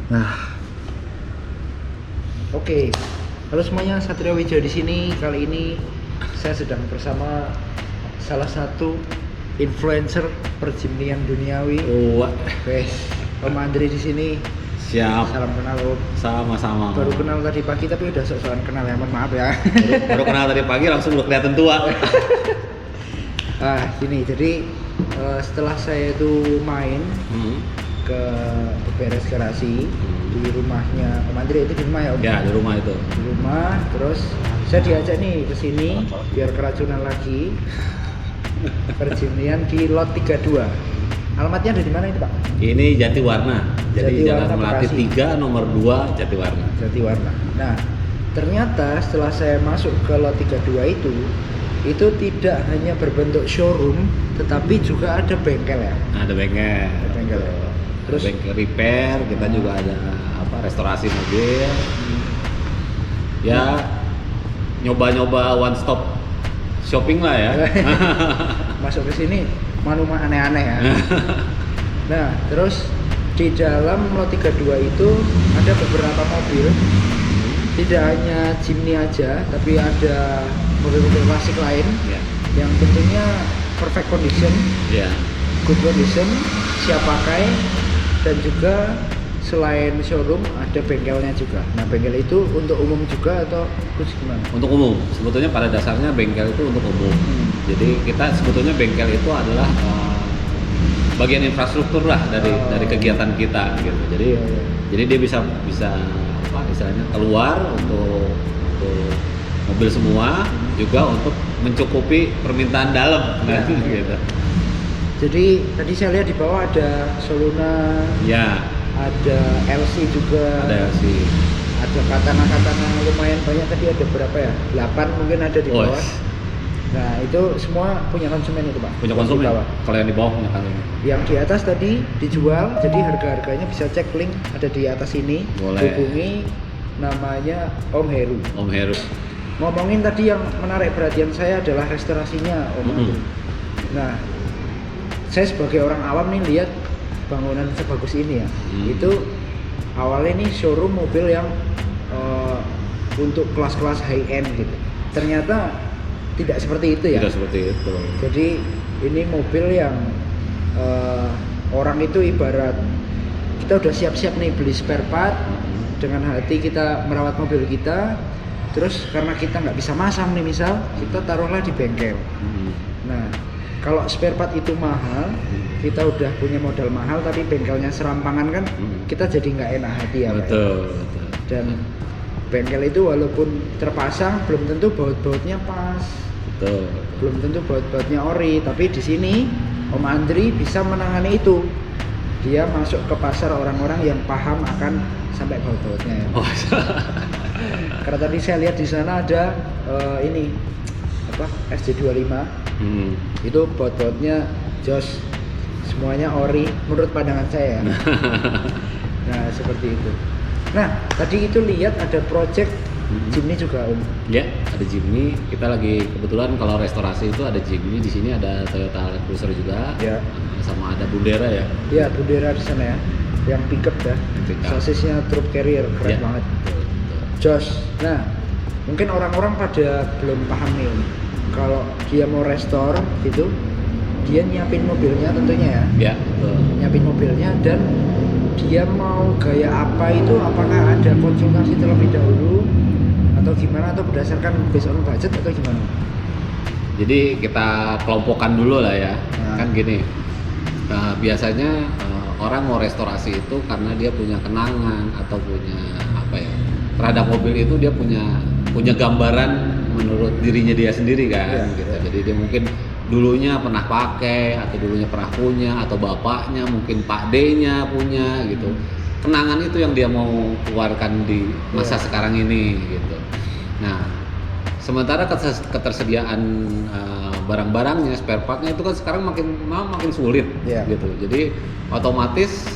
Nah, oke. Halo semuanya, Satrio Wijaya di sini. Kali ini saya sedang bersama salah satu influencer perjimnian duniawi. Wah, Wes, Om Andri di sini. siap. Salam kenal Om. Sama-sama. Baru kenal tadi pagi tapi udah sok-sokan kenal ya, mohon maaf ya. Baru kenal tadi pagi langsung udah kelihatan tua. Gini, jadi setelah saya itu main ke beres garasi di rumahnya Om Andri, itu di rumah ya Om? Ya, di rumah itu. Di rumah, terus saya diajak nih ke sini biar keracunan lagi. Perjimnian di lot 32. Alamatnya ada di mana itu Pak? Ini Jatiwarna. Jadi Jatiwarna, Jalan Melati Bekasi. 3 nomor 2 Jatiwarna. Jatiwarna. Nah, ternyata setelah saya masuk ke lot 32 itu tidak hanya berbentuk showroom tetapi juga ada bengkel ya. Nah, ada bengkel. Ada bengkel ya. Terus bengkel repair, kita juga ada restorasi mobil. Ya, nyoba-nyoba one stop shopping lah ya. Masuk ke sini manuma aneh-aneh ya. Nah, terus di dalam lot 32 itu ada beberapa mobil. Tidak hanya Jimny aja, tapi ada mobil-mobil klasik lain Ya. yang tentunya perfect condition, Ya. good condition, siap pakai, dan juga selain showroom ada bengkelnya juga. Nah, bengkel itu untuk umum juga atau khusus gimana? Untuk umum, sebetulnya pada dasarnya bengkel itu untuk umum. Jadi kita sebetulnya bengkel itu adalah bagian infrastruktur lah dari kegiatan kita gitu. Jadi Iya. jadi dia bisa apa istilahnya keluar untuk mobil semua, juga untuk mencukupi permintaan dalam Ya, kan, gitu. Jadi tadi saya lihat di bawah ada Soluna, Ya, ada LC juga, ada sih. ada katana lumayan banyak, tadi ada berapa ya? 8 mungkin ada di bawah. Nah, itu semua punya konsumen itu Pak? Punya Di konsumen. bawah. Kalau yang di bawah punya konsumen. Yang di atas tadi dijual, jadi harga-harganya bisa cek link ada di atas ini. Boleh. Hubungi namanya Om Heru. Om Heru. Ngomongin tadi yang menarik perhatian saya adalah restorasinya Om Heru. Nah, saya sebagai orang awam nih lihat bangunan sebagus ini ya. Itu awalnya nih showroom mobil yang untuk kelas-kelas high end gitu. Ternyata tidak seperti itu ya. Tidak seperti itu. Jadi ini mobil yang orang itu ibarat kita udah siap-siap nih beli spare part, dengan hati kita merawat mobil kita, terus karena kita nggak bisa masang nih misal, kita taruhlah di bengkel. Nah, kalau spare part itu mahal, kita udah punya modal mahal tapi bengkelnya serampangan kan, kita jadi nggak enak hati ya Pak. Betul. Dan bengkel itu walaupun terpasang belum tentu baut-bautnya pas. Betul. Belum tentu baut-bautnya ori, tapi di sini Om Andri bisa menangani itu. Dia masuk ke pasar orang-orang yang paham akan sampai baut-bautnya ya. Oh, Karena tadi saya lihat di sana ada ini apa SJ25. Itu baut-bautnya jos, semuanya ori menurut pandangan saya. Nah, seperti itu. Nah, tadi itu lihat ada project Jimny juga Om. Ya, ada Jimny. Kita lagi kebetulan kalau restorasi itu ada Jimny, di sini ada Toyota Land Cruiser juga. Ya. Sama ada Bundera ya. Ya, Bundera di sana ya. Yang pickup ya. Pickup. Sasisnya truk carrier keren Ya. banget. Jos. Nah, mungkin orang-orang pada belum paham nih Om. Kalau dia mau restore gitu, dia nyiapin mobilnya tentunya ya. Ya, betul. Nyiapin mobilnya dan dia mau gaya apa itu, apakah ada konsultasi terlebih dahulu atau gimana, atau berdasarkan based on budget atau gimana? Jadi kita kelompokkan dulu lah ya. Nah. Kan gini. Biasanya orang mau restorasi itu karena dia punya kenangan atau punya apa ya? Terhadap mobil itu dia punya gambaran menurut dirinya dia sendiri kan, gitu. Jadi dia mungkin dulunya pernah pakai atau dulunya pernah punya atau bapaknya mungkin Pak D-nya punya gitu. Kenangan itu yang dia mau keluarkan di masa sekarang ini gitu. Nah, sementara ketersediaan barang-barangnya, spare partnya itu kan sekarang makin sulit gitu. Jadi otomatis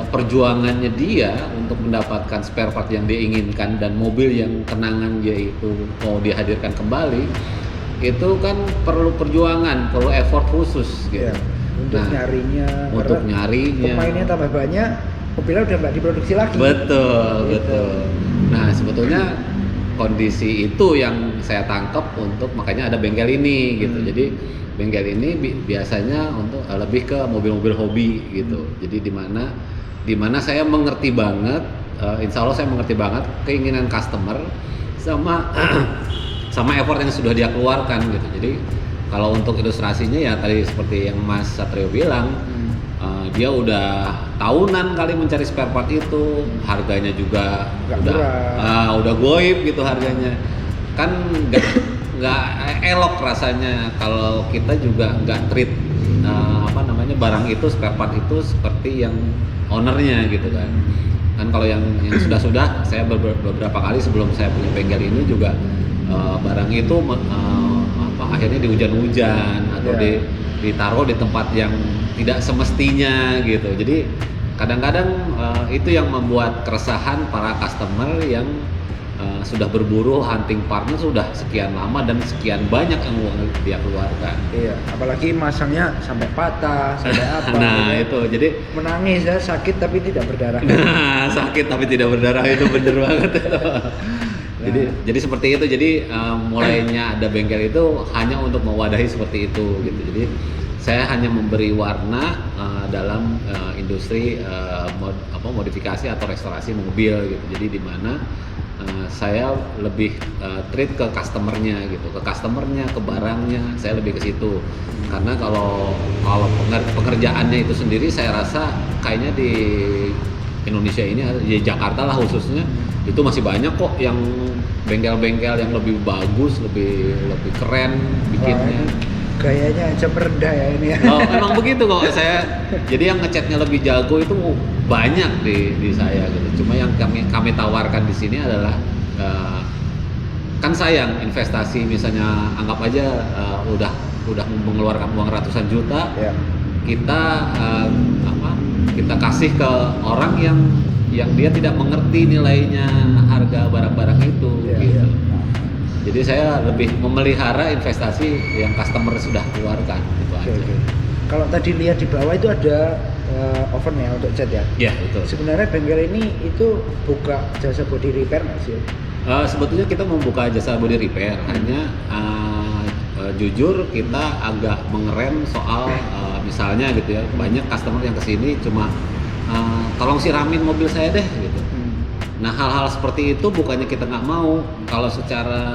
perjuangannya dia untuk mendapatkan spare part yang dia inginkan dan mobil yang kenangan dia itu mau dihadirkan kembali, itu kan perlu perjuangan, perlu effort khusus gitu. Untuk nyarinya, untuk nyarinya pemainnya tambah banyak, mobilnya udah nggak diproduksi lagi. Betul, Gitu. betul. Nah, sebetulnya kondisi itu yang saya tangkap untuk makanya ada bengkel ini gitu. Jadi bengkel ini biasanya untuk lebih ke mobil-mobil hobi gitu. Jadi di mana saya mengerti banget, insya Allah saya mengerti banget keinginan customer sama sama effort yang sudah dia keluarkan gitu. Jadi kalau untuk ilustrasinya ya tadi seperti yang Mas Satrio bilang, dia udah tahunan kali mencari spare part itu, harganya juga udah goib gitu harganya. Kan nggak elok rasanya kalau kita juga nggak treat barang itu, spare part itu seperti yang ownernya gitu kan. Kan kalau yang sudah saya beberapa kali sebelum saya punya bengkel ini juga barang itu akhirnya di hujan-hujan atau ditaruh di tempat yang tidak semestinya gitu. Jadi kadang-kadang itu yang membuat keresahan para customer yang sudah berburu hunting partnya sudah sekian lama dan sekian banyak yang dia keluarkan. Iya, apalagi masangnya sampai patah, sampai apa. Nah itu jadi menangis ya, sakit tapi tidak berdarah. Nah sakit tapi tidak berdarah itu bener banget. Jadi seperti itu. Jadi mulainya ada bengkel itu hanya untuk mewadahi seperti itu gitu. Jadi saya hanya memberi warna dalam industri modifikasi atau restorasi mobil gitu. Jadi di mana saya lebih treat ke customernya gitu, ke barangnya, saya lebih ke situ. Karena kalau pekerjaannya itu sendiri saya rasa kayaknya di Indonesia ini, di Jakarta lah khususnya, itu masih banyak kok yang bengkel-bengkel yang lebih bagus, lebih keren bikinnya. Gayanya aja merendah ya ini ya. Oh, emang begitu kok saya. Jadi yang ngecatnya lebih jago itu banyak di saya gitu. Cuma yang kami tawarkan di sini adalah kan sayang investasi, misalnya anggap aja udah mengeluarkan uang ratusan juta. Ya. Kita kasih ke orang yang dia tidak mengerti nilainya harga barang-barang itu gitu. Ya. Jadi saya lebih memelihara investasi yang customer sudah keluarkan gitu aja. Okay. Kalau tadi lihat di bawah itu ada oven ya untuk cat ya? Iya, betul. Sebenarnya bengkel ini itu buka jasa body repair nggak sih? Sebetulnya kita membuka jasa body repair, hanya jujur kita agak mengerem soal misalnya gitu ya, banyak customer yang kesini cuma tolong siramin mobil saya deh gitu. Nah hal-hal seperti itu bukannya kita nggak mau, kalau secara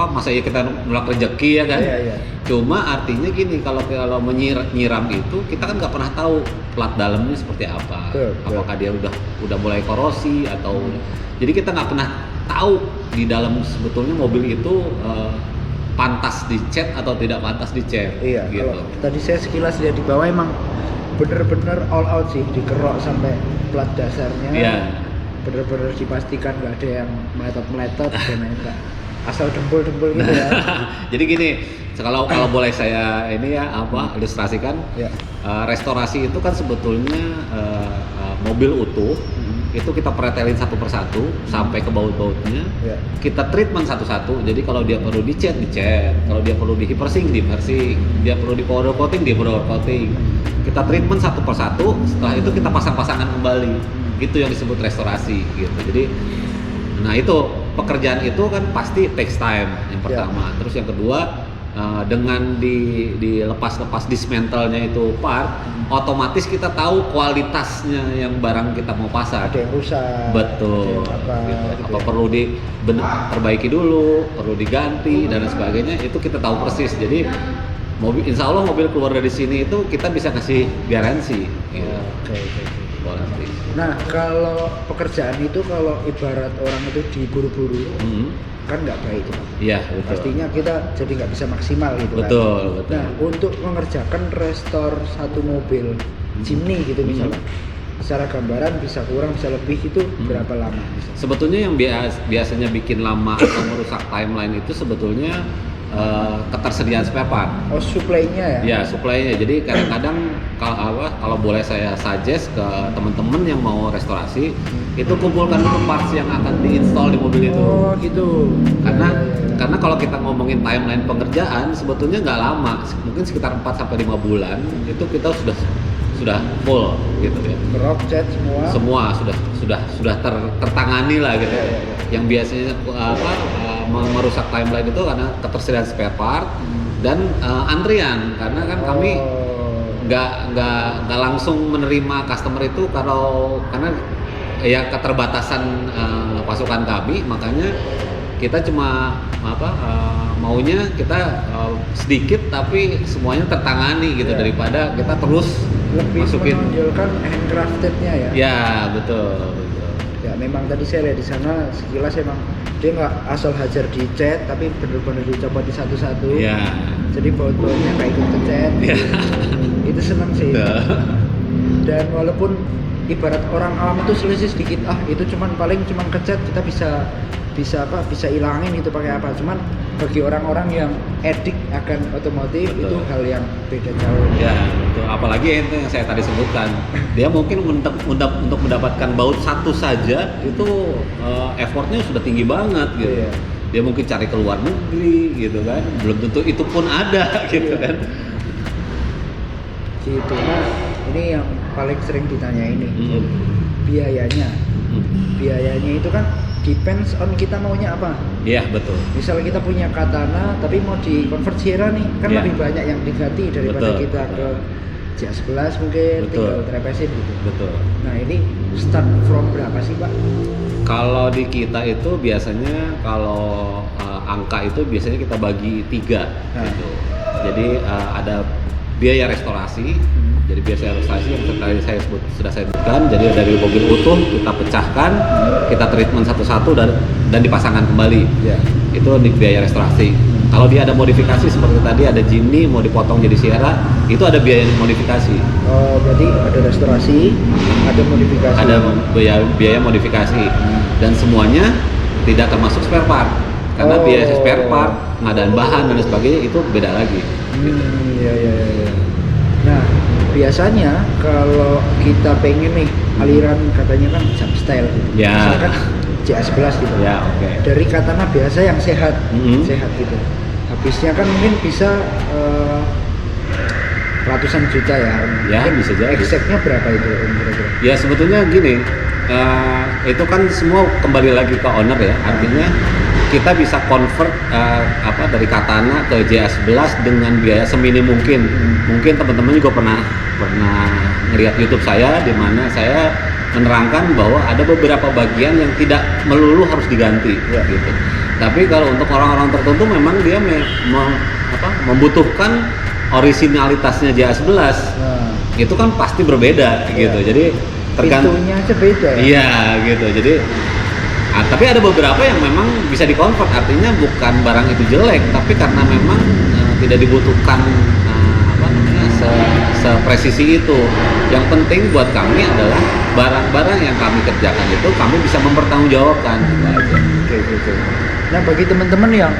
masa ya kita nolak rezeki ya kan. Iya. Cuma artinya gini, kalau menyiram itu kita kan nggak pernah tahu plat dalamnya seperti apa. Betul. Apakah dia udah mulai korosi atau jadi kita nggak pernah tahu di dalam sebetulnya mobil itu pantas dicat atau tidak pantas dicat. Iya. Gitu. Kalau tadi saya sekilas lihat di bawah emang bener-bener all out sih, dikerok sampai plat dasarnya. Iya. Bener-bener dipastikan nggak ada yang meletot dan enggak asal dempul-dempul gitu ya. Jadi gini, kalau boleh saya ilustrasikan, restorasi itu kan sebetulnya mobil utuh itu kita pretelin satu persatu sampai ke baut-bautnya, kita treatment satu-satu. Jadi kalau dia perlu dicat, kalau dia perlu di hypersing, dia perlu di powder coating, kita treatment satu persatu. Setelah itu kita pasang-pasangan kembali. Itu yang disebut restorasi gitu. Jadi nah itu pekerjaan itu kan pasti takes time yang pertama. Terus yang kedua dengan dilepas dismantle-nya itu part, otomatis kita tahu kualitasnya yang barang kita mau pasang. Ada yang rusak. Betul. Apa perlu diperbaiki dulu, perlu diganti dan sebagainya, itu kita tahu persis. Jadi insya Allah mobil keluar dari sini itu kita bisa kasih garansi. Gitu. Garansi. Nah kalau pekerjaan itu kalau ibarat orang itu diburu-buru, kan nggak baik itu. Iya, betul. Pastinya kita jadi nggak bisa maksimal gitu betul, kan. Nah untuk mengerjakan restore satu mobil Jimny gitu misalnya, secara gambaran bisa kurang bisa lebih itu berapa lama? Misalnya? Sebetulnya yang biasanya bikin lama atau merusak timeline itu sebetulnya ketersediaan spare part. Oh, supply-nya ya? Ya, supply-nya. Jadi kadang-kadang kalau boleh saya suggest ke teman-teman yang mau restorasi, itu kumpulkan dulu parts yang akan diinstal di mobil itu. Oh, gitu. Karena kalau kita ngomongin timeline pengerjaan sebetulnya nggak lama, mungkin sekitar 4 sampai 5 bulan itu kita sudah sudah full gitu ya. Rock, cat semua. Semua sudah tertangani lah gitu. Ya, Ya. ya, ya. Yang biasanya merusak timeline itu karena ketersediaan spare part dan antrian, karena kan kami nggak langsung menerima customer itu karena ya keterbatasan pasukan kami, makanya kita cuma maunya kita sedikit tapi semuanya tertangani gitu, Ya. daripada kita terus Lebih masukin. menonjolkan handcraftednya ya. Ya betul. Ya memang tadi saya lihat di sana sekilas emang dia nggak asal hajar di cat, tapi bener-bener dicopot di satu-satu. Ya. Jadi baut-bautnya nggak ikut ke cat. Ya. Itu seneng sih. Betul. Dan walaupun ibarat orang awam itu selisih sedikit, itu paling cuman kecat, kita bisa ilangin itu pakai apa. Cuman bagi orang-orang yang edik akan otomotif, Betul. itu hal yang beda jauh. Ya, betul. Apalagi itu yang saya tadi sebutkan, dia mungkin untuk mendapatkan baut satu saja itu effortnya sudah tinggi banget gitu. Iya. Dia mungkin cari ke luar negeri gitu kan, belum tentu itu pun ada gitu kan. Gitu. Nah, ini yang paling sering ditanya ini, Hmm. biayanya. Biayanya itu kan depends on kita maunya apa. Iya betul. Misalnya kita punya Katana tapi mau di convert Sierra nih, kan Iya. lebih banyak yang diganti daripada Betul, kita betul. ke JS11 mungkin Betul. tinggal trepesin gitu. Betul. Nah ini start from berapa sih Pak? Kalau di kita itu biasanya kalau angka itu biasanya kita bagi 3 Nah. gitu. Jadi ada biaya restorasi. Jadi biaya restorasi yang tadi sudah saya sebutkan. Jadi dari mobil utuh kita pecahkan, kita treatment satu-satu dan dipasangkan kembali. Ya. Itu biaya restorasi. Kalau dia ada modifikasi seperti tadi ada Jimny mau dipotong jadi Sierra, itu ada biaya modifikasi. Oh berarti ada restorasi, ada modifikasi. Ada biaya modifikasi dan semuanya tidak termasuk spare part. Karena Oh. biaya spare part, pengadaan bahan dan sebagainya itu beda lagi. Iya. Nah biasanya kalau kita pengen nih aliran katanya kan jump style gitu. Ya. Misalkan JS11 gitu. Ya, oke. Dari Katana biasa yang sehat, Mhm. sehat gitu. Habisnya kan mungkin bisa ratusan juta ya. Ya, Mungkin bisa jadi. Exactnya berapa itu Om, kira-kira? Ya sebetulnya gini, itu kan semua kembali lagi ke owner ya. Artinya kita bisa convert dari Katana ke JS11 dengan biaya seminim mungkin. Mungkin teman-teman juga pernah ngelihat YouTube saya di mana saya menerangkan bahwa ada beberapa bagian yang tidak melulu harus diganti Ya. gitu. Tapi kalau untuk orang-orang tertentu memang dia membutuhkan orisinalitasnya JS11. Nah, Itu kan pasti berbeda gitu. Ya. Jadi tergantung. pintunya aja beda ya. Iya gitu. Jadi tapi ada beberapa yang memang bisa dikonvert, artinya bukan barang itu jelek, tapi karena memang tidak dibutuhkan sepresisi itu. Yang penting buat kami adalah barang-barang yang kami kerjakan itu kami bisa mempertanggungjawabkan gitu aja. Oke. Nah bagi teman-teman yang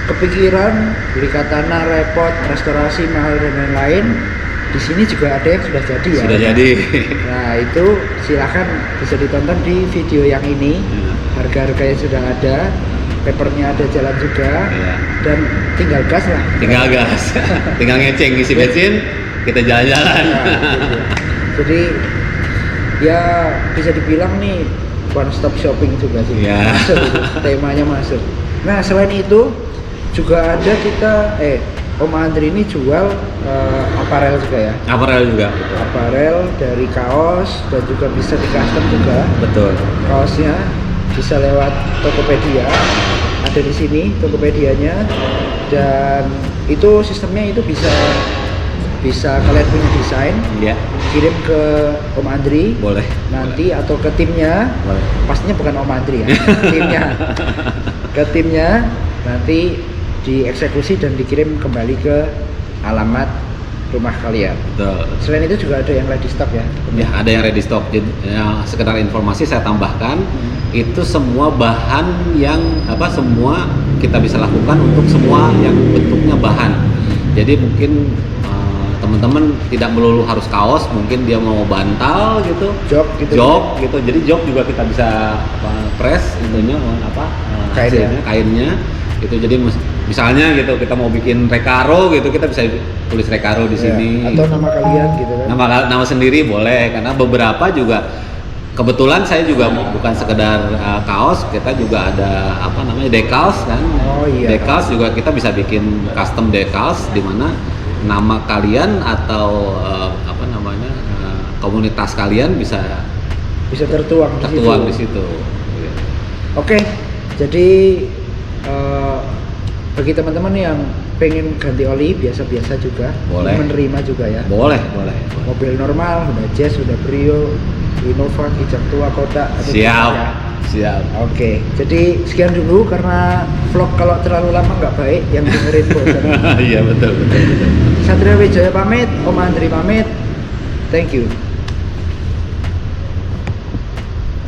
kepikiran beli Katana repot, restorasi mahal dan lain-lain, di sini juga ada yang sudah jadi ya. Sudah jadi. Nah itu silahkan bisa ditonton di video yang ini. Harga-harganya sudah ada, papernya ada jalan juga, Iya. dan tinggal gas lah. Tinggal gas, tinggal ngeceng isi bensin, kita jalan-jalan. Nah, gitu. Jadi ya bisa dibilang nih one stop shopping juga sih. Iya. Masuk gitu, temanya masuk. Nah selain itu juga ada kita Om Andri ini jual aparel juga ya. Apparel juga. Aparel dari kaos dan juga bisa di custom juga. Betul. Kaosnya bisa lewat Tokopedia, ada di sini Tokopedianya, dan itu sistemnya itu bisa kalian punya desain, Iya. kirim ke Om Andri Boleh. nanti atau ke timnya, Boleh. pastinya bukan Om Andri ya, ke timnya nanti dieksekusi dan dikirim kembali ke alamat rumah kalian. Betul. Selain itu juga ada yang ready stock ya. Ya, ada yang ready stock. Jadi ya, sekedar informasi saya tambahkan, itu semua bahan yang semua kita bisa lakukan untuk semua yang bentuknya bahan. Jadi mungkin teman-teman tidak melulu harus kaos, mungkin dia mau bantal gitu, Jok gitu. jok gitu. Jadi jok juga kita bisa press itunya Kainnya. hasilnya, kainnya. Itu jadi misalnya gitu kita mau bikin Recaro gitu, kita bisa tulis Recaro di Ya, sini. atau nama kalian gitu kan. Nama sendiri boleh, karena beberapa juga kebetulan saya juga bukan sekedar kaos, kita juga ada apa namanya decals kan. Oh, iya. Decals juga kita bisa bikin custom decals di mana nama kalian atau apa namanya komunitas kalian bisa tertuang di situ. Oke, jadi bagi teman-teman yang pengen ganti oli biasa-biasa juga, Boleh. menerima juga ya. Boleh. Mobil normal, Honda Jazz, Honda Brio, Innova, Kijang Tua, Kota. atau Siap. gimana? Siap. Oke, jadi sekian dulu karena vlog kalau terlalu lama nggak baik, yang dengerin bosan. Iya betul. Satria Wijaya pamit, Om Andri pamit. Thank you.